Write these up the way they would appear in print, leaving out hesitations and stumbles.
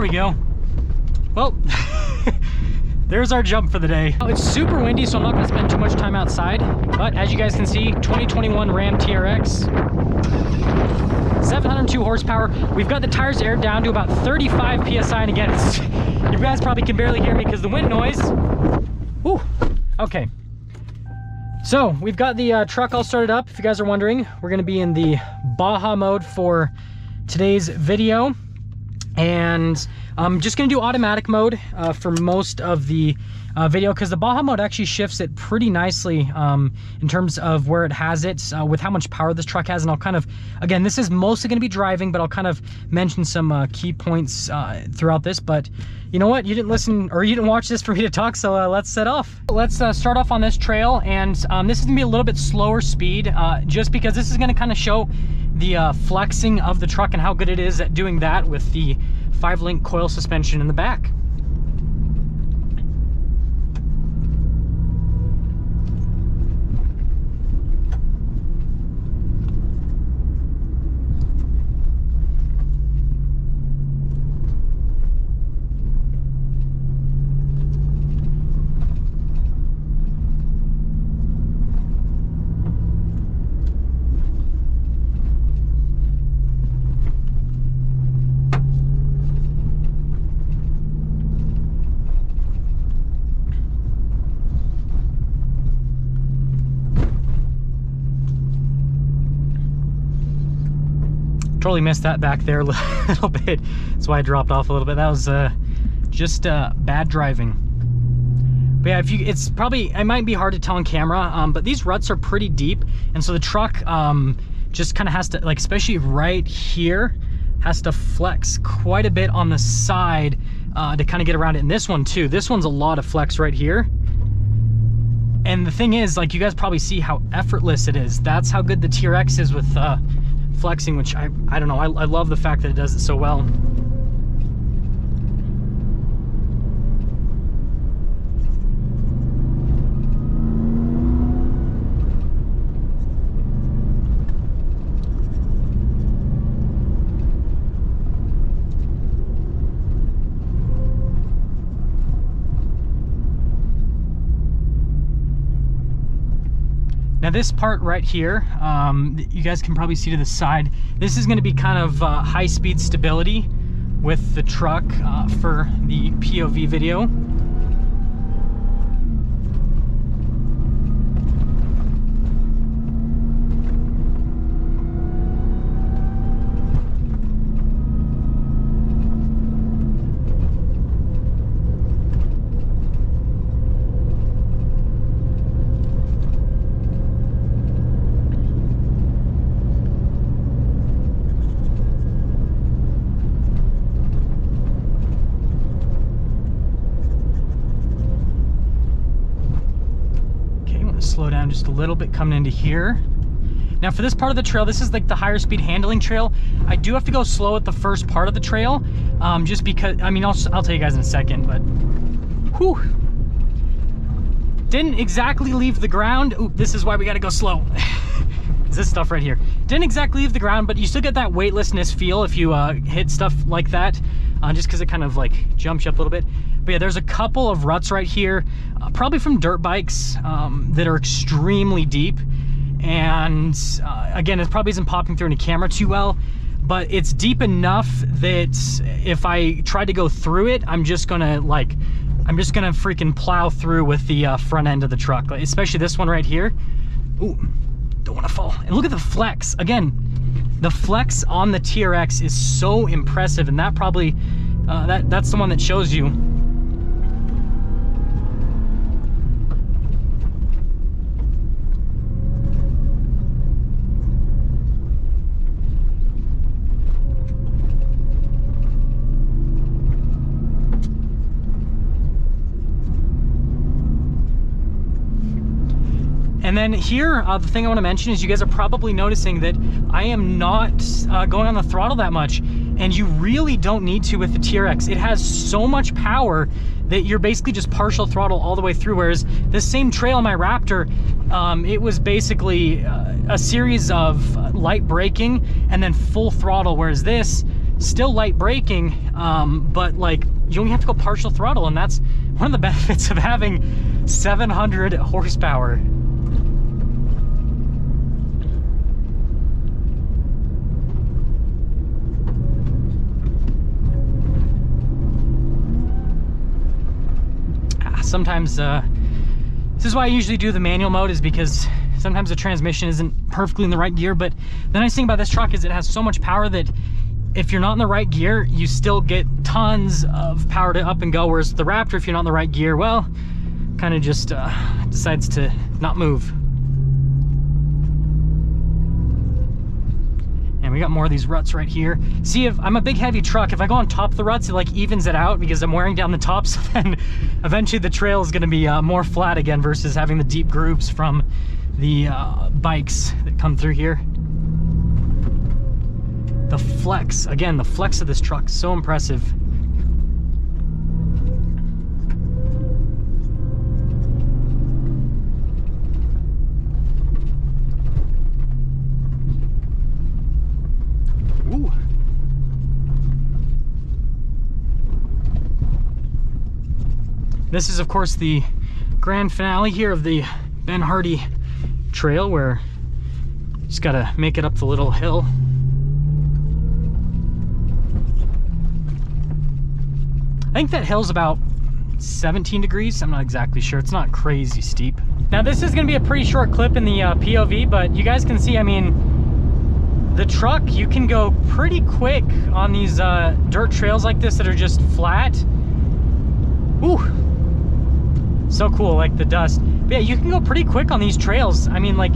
There we go. Well, there's our jump for the day. It's super windy, so I'm not gonna spend too much time outside. But as you guys can see, 2021 Ram TRX, 702 horsepower. We've got the tires aired down to about 35 PSI, and again, you guys probably can barely hear me because the wind noise. Whew. Okay. So we've got the truck all started up. If you guys are wondering, we're gonna be in the Baja mode for today's video. And I'm just gonna do automatic mode for most of the video, because the Baja mode actually shifts it pretty nicely in terms of where it has it with how much power this truck has. And I'll kind of, again, this is mostly gonna be driving, but I'll kind of mention some key points throughout this. But you know what, you didn't listen or you didn't watch this for me to talk, so let's set off. Let's start off on this trail, and this is gonna be a little bit slower speed just because this is gonna kind of show the flexing of the truck and how good it is at doing that with the 5-link coil suspension in the back. Totally missed that back there a little bit. That's why I dropped off a little bit. That was just bad driving. But yeah, it's probably, it might be hard to tell on camera, but these ruts are pretty deep, and so the truck just kind of has to, like, especially right here, has to flex quite a bit on the side to kind of get around it. And this one too. This one's a lot of flex right here. And the thing is, like, you guys probably see how effortless it is. That's how good the TRX is with flexing, which I don't know, I love the fact that it does it so well. Now this part right here, you guys can probably see to the side, this is going to be kind of high-speed stability with the truck for the POV video. Slow down just a little bit coming into here. Now for this part of the trail, this is like the higher speed handling trail. I do have to go slow at the first part of the trail, just because, I mean, I'll tell you guys in a second, but whew, didn't exactly leave the ground. Ooh, this is why we got to go slow. This stuff right here didn't exactly leave the ground, but you still get that weightlessness feel if you hit stuff like that, just because it kind of like jumps you up a little bit. But yeah, there's a couple of ruts right here, probably from dirt bikes, that are extremely deep. And again, it probably isn't popping through in the camera too well, but it's deep enough that if I try to go through it, I'm just gonna freaking plow through with the front end of the truck, especially this one right here. Ooh, don't want to fall. And look at the flex. Again, the flex on the TRX is so impressive, and that probably, that's the one that shows you. And then here, the thing I want to mention is you guys are probably noticing that I am not going on the throttle that much, and you really don't need to with the TRX. It has so much power that you're basically just partial throttle all the way through, whereas the same trail on my Raptor, it was basically a series of light braking and then full throttle, whereas this still light braking, but like you only have to go partial throttle, and that's one of the benefits of having 700 horsepower. Sometimes this is why I usually do the manual mode, is because sometimes the transmission isn't perfectly in the right gear. But the nice thing about this truck is it has so much power that if you're not in the right gear, you still get tons of power to up and go. Whereas the Raptor, if you're not in the right gear, well, kind of just decides to not move. And we got more of these ruts right here. See, if I'm a big heavy truck, if I go on top of the ruts, it like evens it out because I'm wearing down the top. So then eventually the trail is going to be more flat again versus having the deep grooves from the bikes that come through here. The flex, again, the flex of this truck, so impressive. Ooh. This is, of course, the grand finale here of the Ben Hardy trail, where you just gotta make it up the little hill. I think that hill's about 17 degrees. I'm not exactly sure. It's not crazy steep. Now this is gonna be a pretty short clip in the POV, but you guys can see, I mean, the truck, you can go pretty quick on these dirt trails like this that are just flat. Ooh, so cool, like the dust. But yeah, you can go pretty quick on these trails. I mean, like,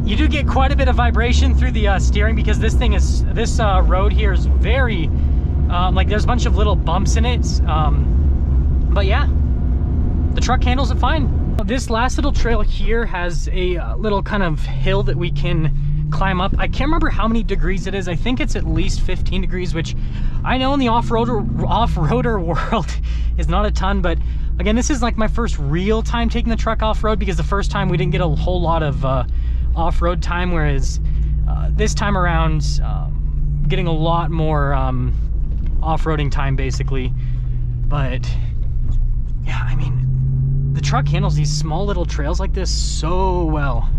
you do get quite a bit of vibration through the steering because this thing is, this road here is very, like there's a bunch of little bumps in it. But yeah, the truck handles it fine. This last little trail here has a little kind of hill that we can climb up. I can't remember how many degrees it is. I think it's at least 15 degrees, which I know in the off-roader world is not a ton, but again, this is like my first real time taking the truck off-road, because the first time we didn't get a whole lot of off-road time, whereas this time around getting a lot more off-roading time basically. But yeah, I mean, the truck handles these small little trails like this so well.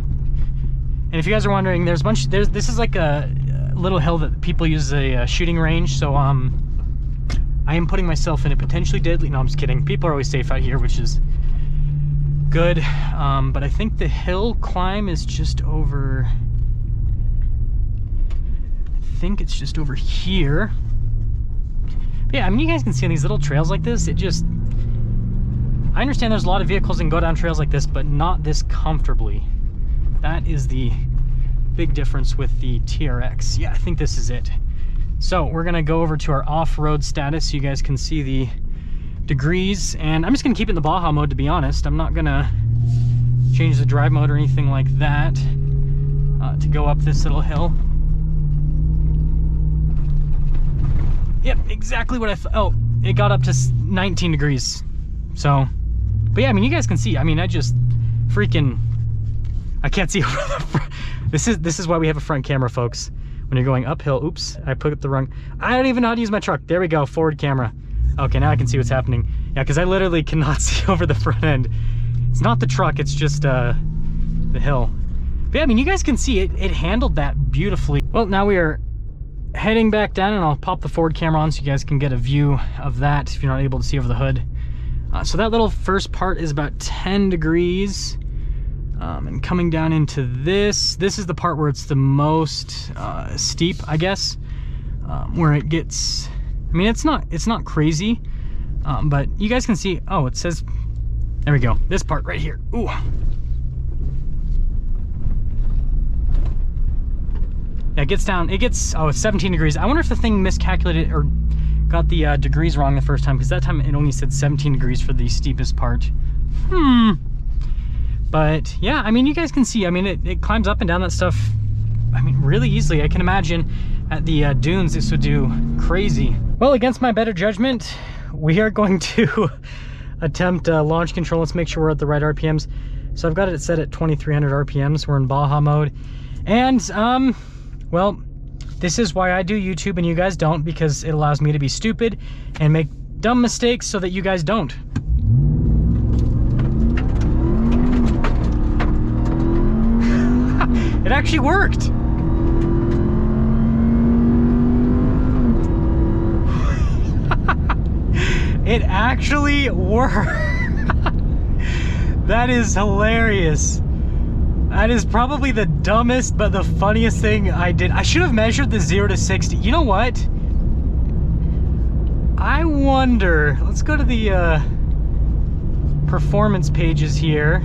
And if you guys are wondering, there's a bunch, this is like a little hill that people use as a shooting range. So I am putting myself in a potentially deadly, no, I'm just kidding. People are always safe out here, which is good. But I think the hill climb is just over, I think it's just over here. But yeah, I mean, you guys can see on these little trails like this, it just, I understand there's a lot of vehicles that can go down trails like this, but not this comfortably. That is the big difference with the TRX. Yeah, I think this is it. So we're gonna go over to our off-road status so you guys can see the degrees, and I'm just gonna keep it in the Baja mode, to be honest. I'm not gonna change the drive mode or anything like that to go up this little hill. Yep, exactly what I thought. Oh, it got up to 19 degrees. So, but yeah, I mean, you guys can see, I mean, I just freaking, I can't see over the front. This is why we have a front camera, folks. When you're going uphill, oops, I put the wrong, I don't even know how to use my truck. There we go, forward camera. Okay, now I can see what's happening. Yeah, because I literally cannot see over the front end. It's not the truck, it's just the hill. But yeah, I mean, you guys can see it handled that beautifully. Well, now we are heading back down, and I'll pop the forward camera on so you guys can get a view of that if you're not able to see over the hood. So that little first part is about 10 degrees. And coming down into this is the part where it's the most steep, I guess, where it gets, I mean, it's not crazy, but you guys can see, oh, it says, there we go, this part right here. Ooh. Yeah, it gets down, oh, it's 17 degrees. I wonder if the thing miscalculated or got the degrees wrong the first time, because that time it only said 17 degrees for the steepest part. But yeah, I mean, you guys can see, I mean, it climbs up and down that stuff, I mean, really easily. I can imagine at the dunes this would do crazy. Well, against my better judgment, we are going to attempt launch control. Let's make sure we're at the right RPMs. So I've got it set at 2300 RPMs. We're in Baja mode. And, well, This is why I do YouTube and you guys don't, because it allows me to be stupid and make dumb mistakes so that you guys don't. It actually worked. It actually worked. That is hilarious. That is probably the dumbest but the funniest thing I did. I should have measured the 0 to 60. You know what? I wonder, let's go to the performance pages here.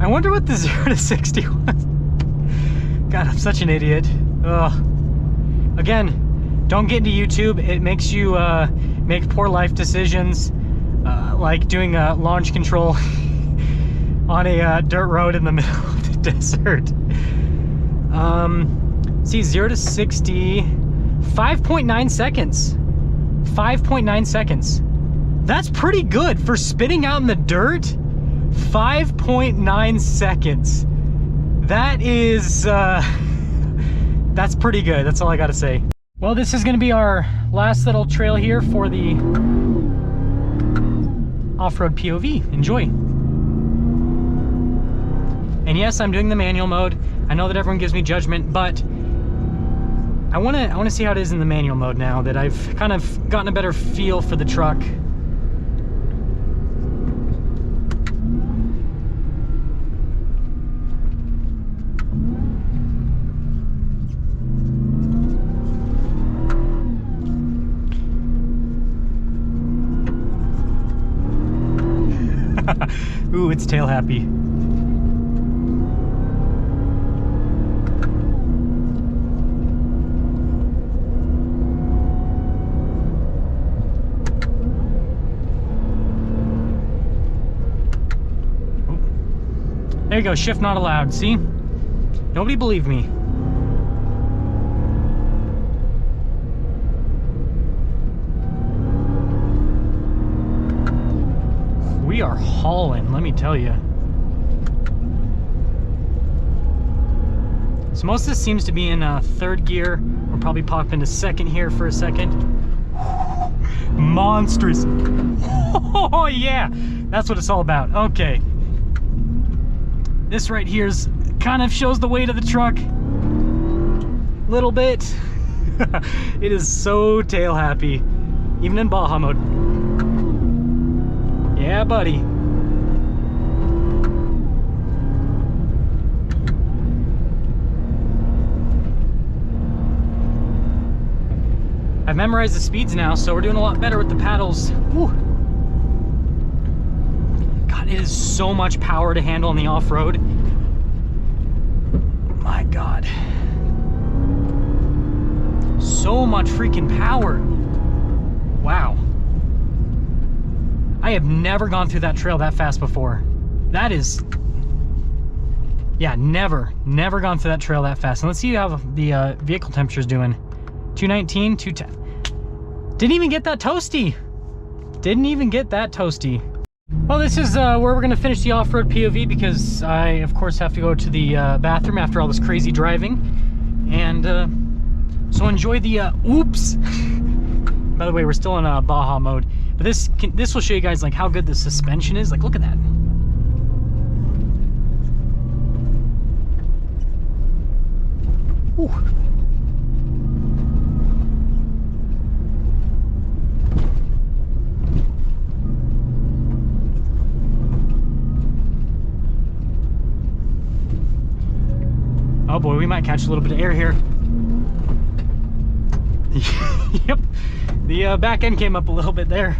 I wonder what the 0 to 60 was. God, I'm such an idiot. Ugh. Again, don't get into YouTube. It makes you make poor life decisions, like doing a launch control on a dirt road in the middle of the desert. See, 0 to 60, 5.9 seconds. 5.9 seconds. That's pretty good for spitting out in the dirt. 5.9 seconds. That is, that's pretty good. That's all I gotta say. Well, this is gonna be our last little trail here for the off-road POV. Enjoy. And yes, I'm doing the manual mode. I know that everyone gives me judgment, but I wanna see how it is in the manual mode now that I've kind of gotten a better feel for the truck. Ooh, it's tail happy. There you go, shift not allowed, see? Nobody believed me. We are hauling, let me tell you. So most of this seems to be in third gear. We'll probably pop into second here for a second. Monstrous. Oh yeah, that's what it's all about. Okay. This right here's kind of shows the weight of the truck. Little bit. It is so tail happy, even in Baja mode. Yeah, buddy. I've memorized the speeds now, so we're doing a lot better with the paddles. Woo. God, it is so much power to handle on the off-road. My God. So much freaking power. Wow. I have never gone through that trail that fast before. That is, yeah, never gone through that trail that fast. And let's see how the vehicle temperature's doing. 219, 210. Didn't even get that toasty. Didn't even get that toasty. Well, this is where we're gonna finish the off-road POV because I, of course, have to go to the bathroom after all this crazy driving. And so enjoy the, oops. By the way, we're still in Baja mode. But this will show you guys like how good the suspension is. Like, look at that. Ooh. Oh boy, we might catch a little bit of air here. Yep, the back end came up a little bit there.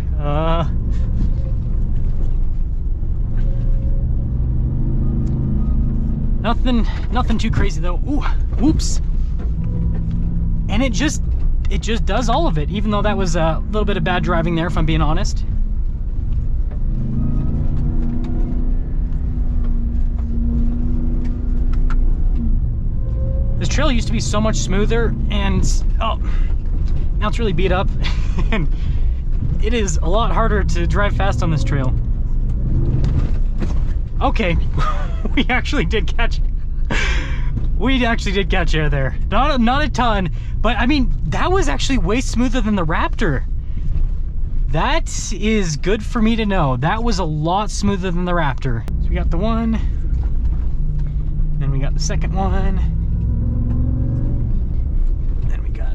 Nothing too crazy though. Ooh, whoops. And it just does all of it, even though that was a little bit of bad driving there, if I'm being honest. This trail used to be so much smoother, and oh, now it's really beat up. And it is a lot harder to drive fast on this trail. Okay, we actually did catch. We actually did catch air there. Not a ton, but I mean, that was actually way smoother than the Raptor. That is good for me to know. That was a lot smoother than the Raptor. So we got the one, then we got the second one, then we got,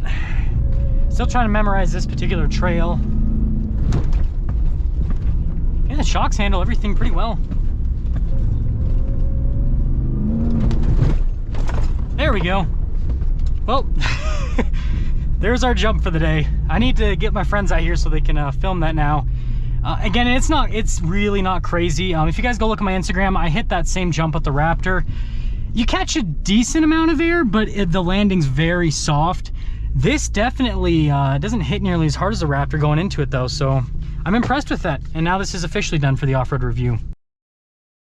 still trying to memorize this particular trail. Yeah, the shocks handle everything pretty well. There we go. Well, there's our jump for the day. I need to get my friends out here so they can film that now. Again, it's really not crazy. If you guys go look at my Instagram, I hit that same jump with the Raptor. You catch a decent amount of air, but the landing's very soft. This definitely doesn't hit nearly as hard as the Raptor going into it though, so I'm impressed with that. And now this is officially done for the off-road review.